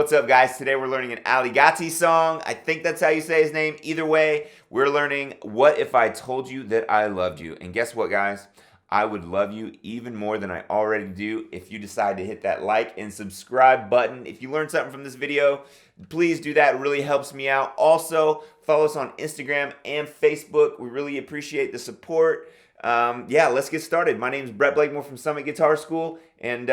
What's up, guys? Today we're learning an Gatie song. I think that's how you say his name. Either way, we're learning What If I Told You That I Loved You. And guess what, guys? I would love you even more than I already do if you decide to hit that like and subscribe button. If you learned something from this video, please do that. It really helps me out. Also, follow us on Instagram and Facebook. We really appreciate the support. Yeah, let's get started. My name is Brett Blakemore from Summit Guitar School, and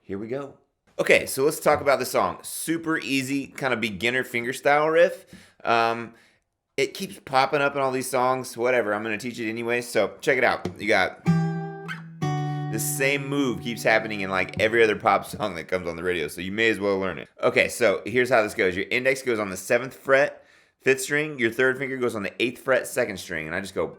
here we go. Okay, so let's talk about the song. Super easy, kind of beginner fingerstyle riff. It keeps popping up in all these songs. Whatever, I'm going to teach it anyway, so check it out. You got the same move keeps happening in like every other pop song that comes on the radio, so you may as well learn it. Okay, so here's how this goes. Your index goes on the 7th fret, 5th string. Your third finger goes on the 8th fret, 2nd string, and I just go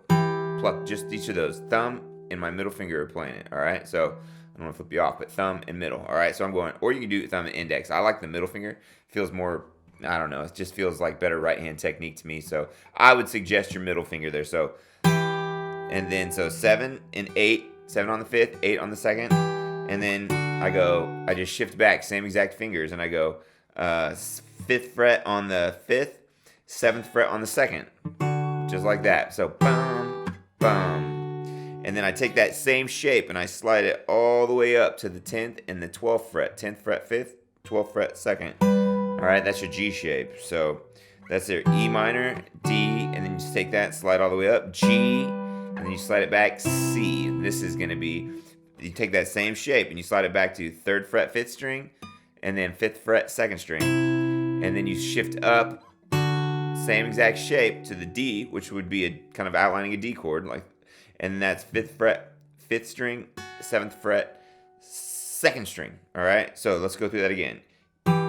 pluck just each of those. Thumb and my middle finger are playing it, all right? So I don't want to flip you off, but thumb and middle, all right? So I'm going, or you can do thumb and index. I like the middle finger. Feels more, I don't know, it just feels like better right-hand technique to me. So I would suggest your middle finger there. So, and then so 7 and 8, 7 on the 5th, 8 on the 2nd, and then I just shift back, same exact fingers, and I go 5th fret on the 5th, 7th fret on the 2nd, just like that. So bum, bum. And then I take that same shape and I slide it all the way up to the 10th and the 12th fret. 10th fret 5th, 12th fret 2nd. All right, that's your G shape. So that's your E minor, D, and then you just take that, slide all the way up, G, and then you slide it back, C. And this is gonna be, you take that same shape and you slide it back to 3rd fret 5th string, and then 5th fret 2nd string. And then you shift up, same exact shape to the D, which would be a kind of outlining a D chord, like, and that's 5th fret, 5th string, 7th fret, 2nd string. All right, so let's go through that again.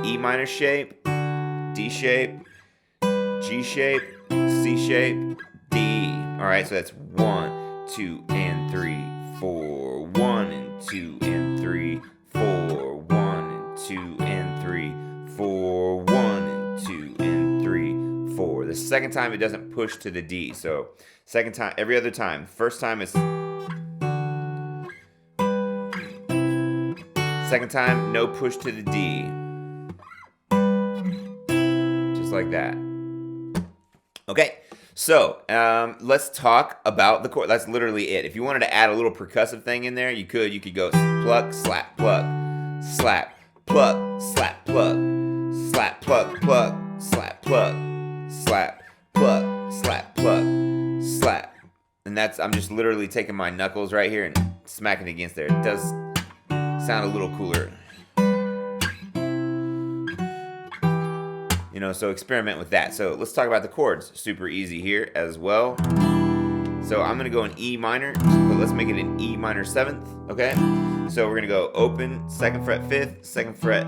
E minor shape, D shape, G shape, C shape, D. All right, so that's 1, 2, and 3, 4. 1 and 2 and 3, 4. 1 and 2 and 3, 4. 1 and 2 and 3, 4. The second time it doesn't push to the D. So second time, every other time. First time is. Second time, no push to the D. Just like that. Okay, so let's talk about the chord. That's literally it. If you wanted to add a little percussive thing in there, you could. You could go pluck, slap, pluck, slap, pluck, slap, pluck, slap, pluck, pluck, slap, pluck, slap, pluck, slap, pluck, slap. And that's, I'm just literally taking my knuckles right here and smacking against there. It does sound a little cooler. You know, so experiment with that. So let's talk about the chords. Super easy here as well. So I'm gonna go in E minor, but let's make it an E minor 7th, okay? So we're gonna go open, 2nd fret 5th, 2nd fret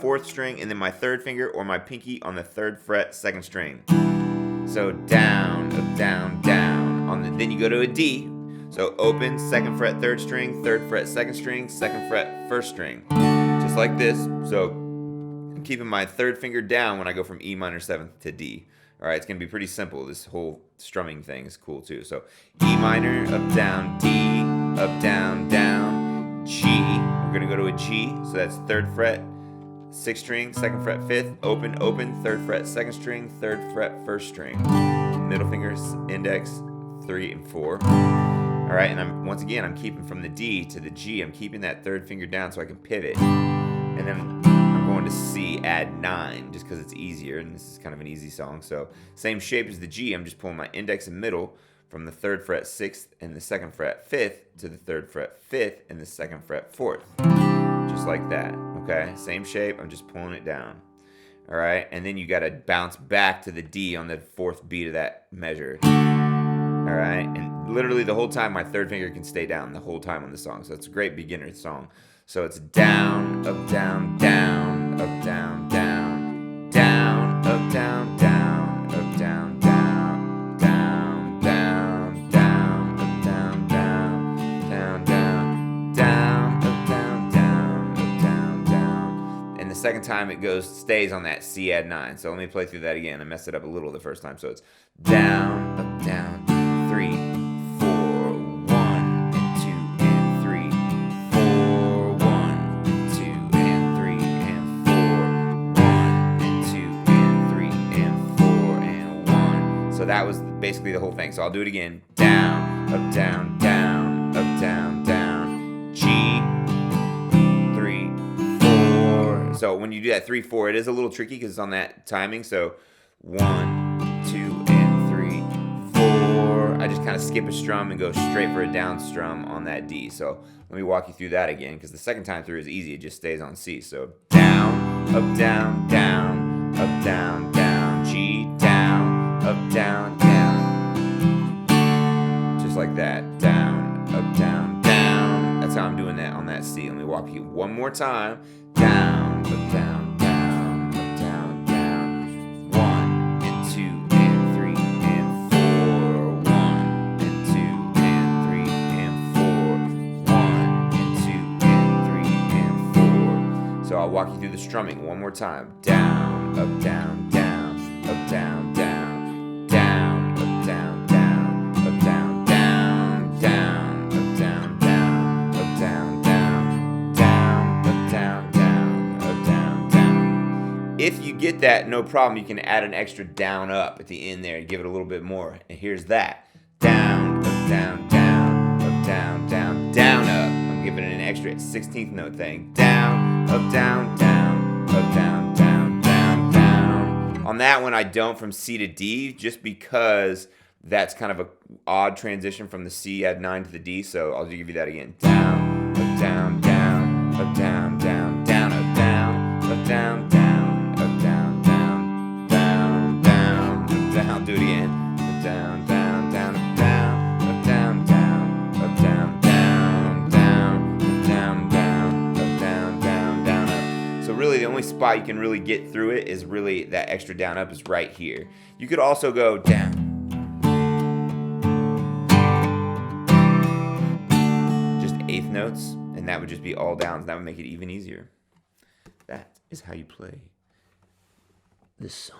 4th string, and then my 3rd finger or my pinky on the 3rd fret 2nd string. So down, up, down, down. Then you go to a D. So open, 2nd fret 3rd string, 3rd fret 2nd string, 2nd fret 1st string. Just like this. So I'm keeping my 3rd finger down when I go from E minor 7th to D. All right, it's gonna be pretty simple. This whole strumming thing is cool too. So E minor, up, down, D, up, down, down, G. We're gonna go to a G. So that's 3rd fret 6th string, 2nd fret 5th, open, open, 3rd fret 2nd string, 3rd fret 1st string. Middle fingers, index, 3 and 4. All right, and once again, I'm keeping from the D to the G. I'm keeping that 3rd finger down so I can pivot. And then I'm going to C, add 9, just because it's easier, and this is kind of an easy song. So same shape as the G, I'm just pulling my index and middle from the 3rd fret 6th and the 2nd fret 5th to the 3rd fret 5th and the 2nd fret 4th. Just like that, okay? Same shape, I'm just pulling it down. All right, and then you gotta bounce back to the D on the 4th beat of that measure. All right, and literally the whole time my 3rd finger can stay down the whole time on the song. So it's a great beginner song. So it's down, up, down, down, up, down, down, down, up, down, down, up, down, down, down, down, down, up, down, down, down, down, down, up, down, down, up, down, down. And the second time it stays on that C add 9. So let me play through that again. I messed it up a little the first time. So it's down, up, down, 3, 4, 1 and 2 and 3, 4, 1 and 2 and 3 and 4, that was basically the whole thing. So I'll do it again. Down, up, down, down, up, down, down. G, 3, 4. So when you do that 3, 4, it is a little tricky because it's on that timing. So 1, 2, and 3, 4. I just kind of skip a strum and go straight for a down strum on that D. So let me walk you through that again, because the second time through is easy. It just stays on C. So down, up, down, down, up, down, down. G, down, up, down, down. Just like that. Down, up, down, down. That's how I'm doing that on that C. Let me walk you one more time. Down, up, down, down, up, down, down. 1 and 2 and 3 and 4. 1 and 2 and 3 and 4. 1 and 2 and 3 and 4. So I'll walk you through the strumming one more time. Down, up, down, down, up, down, down, down, up, down, down, up, down, down, down, up, down, down, up, down, down, down, up, down, down, up, down, down. If you get that, no problem. You can add an extra down up at the end there and give it a little bit more. And here's that. Down, up, down, down, up, down, down, down, up. I'm giving it an extra 16th note thing. Down, up, down, down, up, down, down, down, down. On that one, I don't from C to D, just because that's kind of an odd transition from the C, add 9 to the D. So I'll give you that again. Down, up, down, down, up, down, down, down, up, down, up, down, down, up, down, down, down, down, up, down. Do it again. Up, down, down, down, up, down, up, down, down, up, down, down, down, up, down, down, up, down, down, down, up. So really, the only spot you can really get through it is really that extra down up is right here. You could also go down. Just eighth notes, and that would just be all downs. That would make it even easier. That is how you play this song.